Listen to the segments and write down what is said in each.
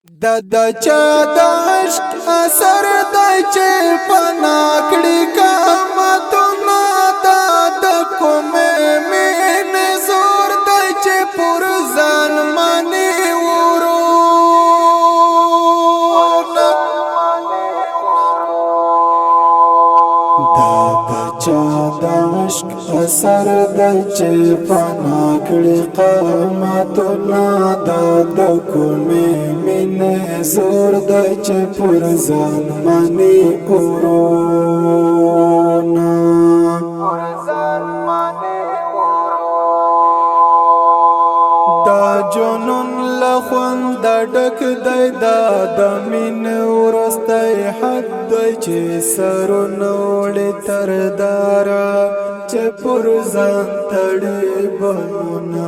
د چا د عشق اثر دی چې فنا کړي قامتونه د کومې مینې زور دی چې پر ځان مني ورونه د چا د عشق اثر دی چې فنا کړي قامتونه د کومې مینې زور دی چې پر ځان مني ورونه دا جنون لخوند ډک دی د مینې ورستی حد دی چې سرونه وړي تر داره چې پر ځان تړي بمونه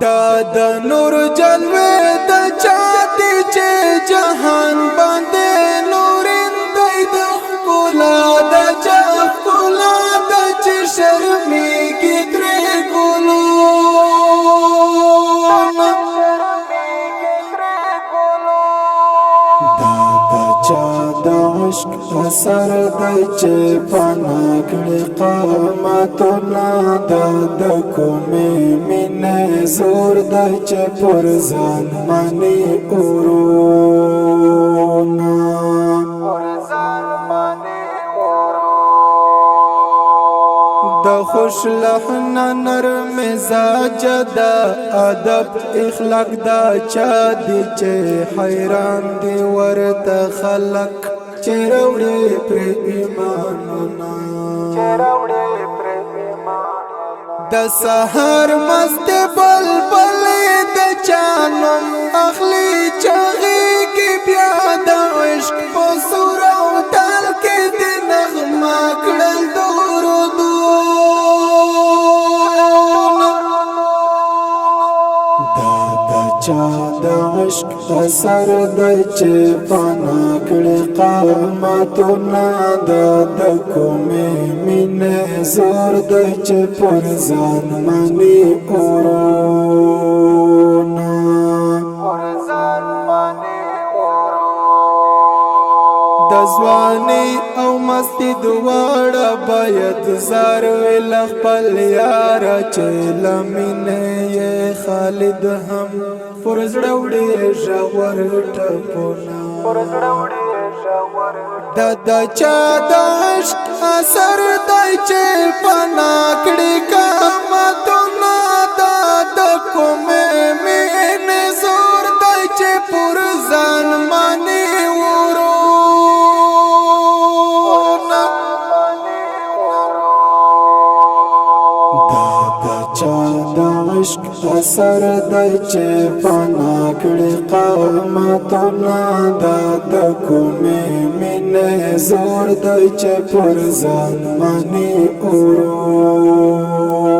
دا د نور جلوه د چاته چې جهان باندې نورین دی د ښکلا د چا ښکلا د چې شرمېږي ترې ګلونه دا د چا د عشق اثر دی چې فنا کړي قامتونه د کومې مینې زور دی چې پر ځان مني ورونه د خوش لحن نرم مزاج دا ادب اخلاق دا چا دی چې حیران دی ورته خلق چې راوړي پر ایمانونه د سحر مست بلبل د چانم اخلي چغيږي بیا د عشق په سور او تال کې د نغمه کړل چا د عشق اثر دی چې فنا کړي قامتونه د کومې مینې زور دی چې پر ځان مني ورونه د ځواني او مستی دواړه باید زار ویل خپل یار چې لمینه یې خالد هم پر زړه وړي ژور ټپونه د چا د عشق اثر دی چې فنا کړي قامتونه د کومې مینې زور دی چې پر ځان مني عشق اثر دی چې فنا کړي قامتونه د کومې مینې زور دی چې پر ځان مني ورونه